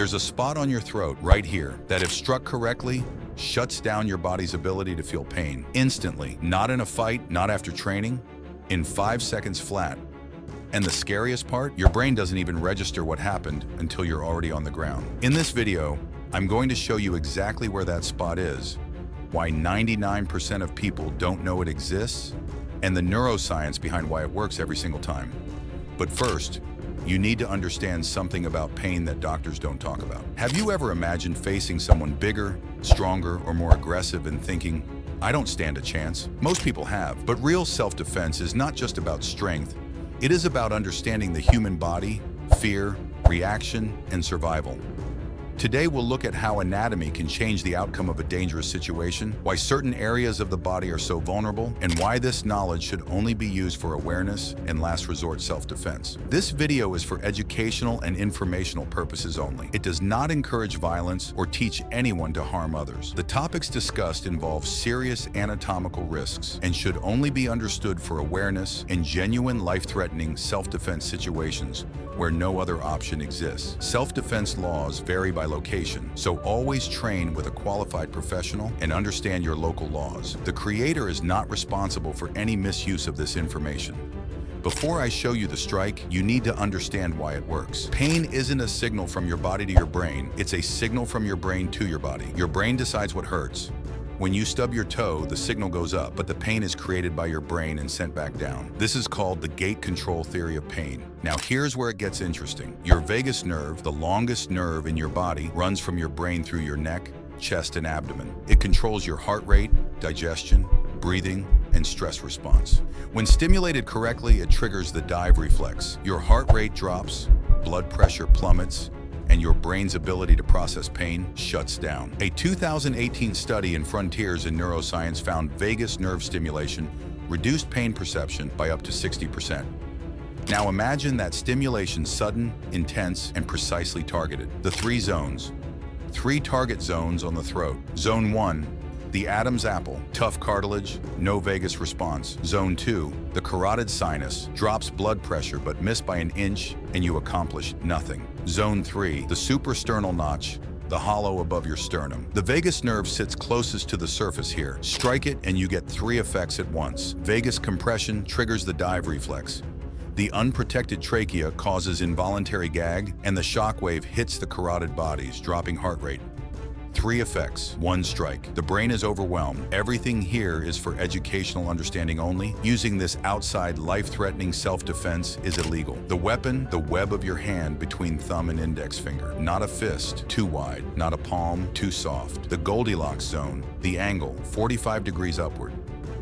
There's a spot on your throat right here that, if struck correctly, shuts down your body's ability to feel pain instantly. Not in a fight, not after training, in 5 seconds flat. And the scariest part, your brain doesn't even register what happened until you're already on the ground. In this video, I'm going to show you exactly where that spot is, why 99% of people don't know it exists, and the neuroscience behind why it works every single time. But first, you need to understand something about pain that doctors don't talk about. Have you ever imagined facing someone bigger, stronger, or more aggressive and thinking, I don't stand a chance? Most people have, but real self-defense is not just about strength. It is about understanding the human body, fear, reaction, and survival. Today we'll look at how anatomy can change the outcome of a dangerous situation, why certain areas of the body are so vulnerable, and why this knowledge should only be used for awareness and last resort self-defense. This video is for educational and informational purposes only. It does not encourage violence or teach anyone to harm others. The topics discussed involve serious anatomical risks and should only be understood for awareness in genuine life-threatening self-defense situations where no other option exists. Self-defense laws vary by location, so always train with a qualified professional and understand your local laws. The creator is not responsible for any misuse of this information. Before I show you the strike, you need to understand why it works. Pain isn't a signal from your body to your brain, it's a signal from your brain to your body. Your brain decides what hurts. When you stub your toe, the signal goes up, but the pain is created by your brain and sent back down. This is called the gate control theory of pain. Now here's where it gets interesting. Your vagus nerve, the longest nerve in your body, runs from your brain through your neck, chest, and abdomen. It controls your heart rate, digestion, breathing, and stress response. When stimulated correctly, it triggers the dive reflex. Your heart rate drops, blood pressure plummets, and your brain's ability to process pain shuts down. A 2018 study in Frontiers in Neuroscience found vagus nerve stimulation reduced pain perception by up to 60%. Now imagine that stimulation sudden, intense, and precisely targeted. The 3 zones. 3 target zones on the throat. Zone 1, the Adam's apple, tough cartilage, no vagus response. Zone 2, the carotid sinus, drops blood pressure but missed by an inch and you accomplish nothing. Zone 3, the suprasternal notch, the hollow above your sternum. The vagus nerve sits closest to the surface here. Strike it and you get 3 effects at once. Vagus compression triggers the dive reflex. The unprotected trachea causes involuntary gag, and the shockwave hits the carotid bodies, dropping heart rate. 3 effects, 1 strike. The brain is overwhelmed. Everything here is for educational understanding only. Using this outside life-threatening self-defense is illegal. The weapon, the web of your hand between thumb and index finger. Not a fist, too wide. Not a palm, too soft. The Goldilocks zone, the angle, 45 degrees upward,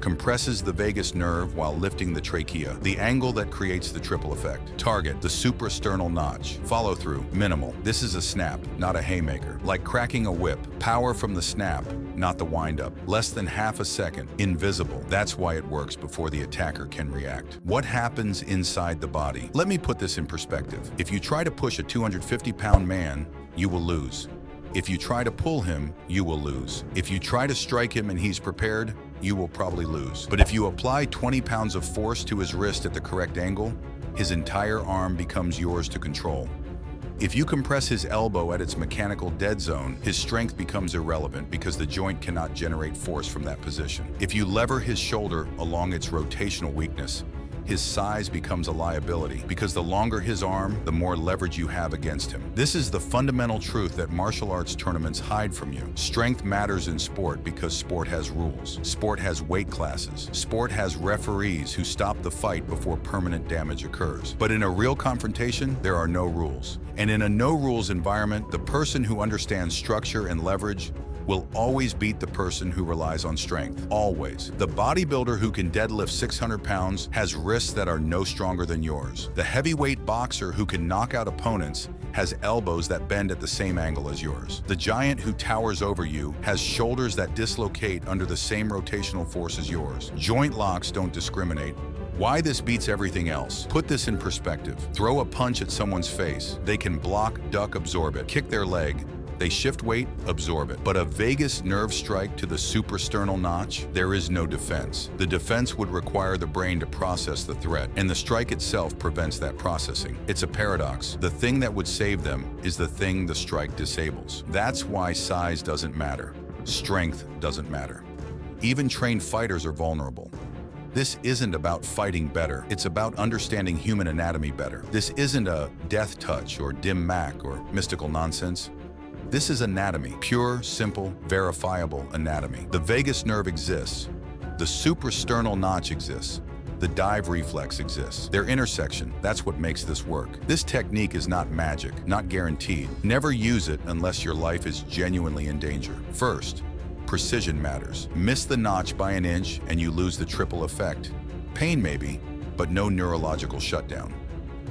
compresses the vagus nerve while lifting the trachea, the angle that creates the triple effect. Target, the suprasternal notch. Follow through, minimal. This is a snap, not a haymaker. Like cracking a whip. Power from the snap, not the wind-up. Less than half a second. Invisible. That's why it works before the attacker can react. What happens inside the body? Let me put this in perspective. If you try to push a 250-pound man, you will lose. If you try to pull him, you will lose. If you try to strike him and he's prepared, you will probably lose. But if you apply 20 pounds of force to his wrist at the correct angle, his entire arm becomes yours to control. If you compress his elbow at its mechanical dead zone, his strength becomes irrelevant because the joint cannot generate force from that position. If you lever his shoulder along its rotational weakness, his size becomes a liability because the longer his arm, the more leverage you have against him. This is the fundamental truth that martial arts tournaments hide from you. Strength matters in sport because sport has rules. Sport has weight classes. Sport has referees who stop the fight before permanent damage occurs. But in a real confrontation, there are no rules. And in a no-rules environment, the person who understands structure and leverage will always beat the person who relies on strength. Always. The bodybuilder who can deadlift 600 pounds has wrists that are no stronger than yours. The heavyweight boxer who can knock out opponents has elbows that bend at the same angle as yours. The giant who towers over you has shoulders that dislocate under the same rotational force as yours. Joint locks don't discriminate. Why this beats everything else? Put this in perspective. Throw a punch at someone's face. They can block, duck, absorb it. Kick their leg. They shift weight, absorb it. But a vagus nerve strike to the suprasternal notch, there is no defense. The defense would require the brain to process the threat, and the strike itself prevents that processing. It's a paradox. The thing that would save them is the thing the strike disables. That's why size doesn't matter. Strength doesn't matter. Even trained fighters are vulnerable. This isn't about fighting better. It's about understanding human anatomy better. This isn't a death touch or dim mak or mystical nonsense. This is anatomy, pure, simple, verifiable anatomy. The vagus nerve exists. The suprasternal notch exists. The dive reflex exists. Their intersection, that's what makes this work. This technique is not magic, not guaranteed. Never use it unless your life is genuinely in danger. First, precision matters. Miss the notch by an inch and you lose the triple effect. Pain maybe, but no neurological shutdown.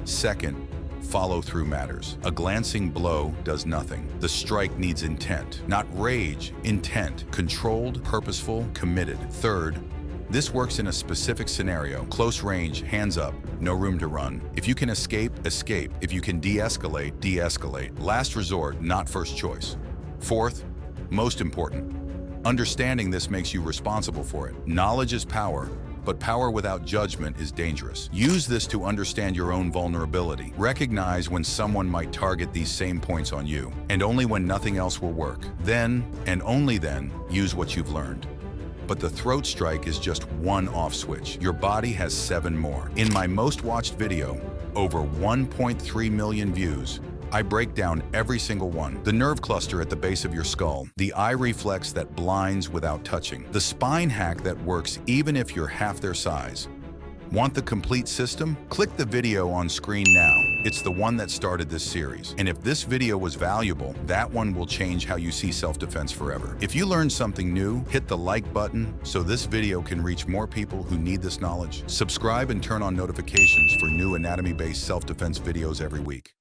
Second, follow-through matters. A glancing blow does nothing. The strike needs intent. Not rage, intent. Controlled, purposeful, committed. Third, this works in a specific scenario. Close range, hands up, no room to run. If you can escape, escape. If you can de-escalate, de-escalate. Last resort, not first choice. Fourth, most important, understanding this makes you responsible for it. Knowledge is power, but power without judgment is dangerous. Use this to understand your own vulnerability. Recognize when someone might target these same points on you, and only when nothing else will work. Then, and only then, use what you've learned. But the throat strike is just one off switch. Your body has 7 more. In my most watched video, over 1.3 million views, I break down every single one. The nerve cluster at the base of your skull, the eye reflex that blinds without touching, the spine hack that works even if you're half their size. Want the complete system? Click the video on screen now. It's the one that started this series. And if this video was valuable, that one will change how you see self-defense forever. If you learned something new, hit the like button so this video can reach more people who need this knowledge. Subscribe and turn on notifications for new anatomy-based self-defense videos every week.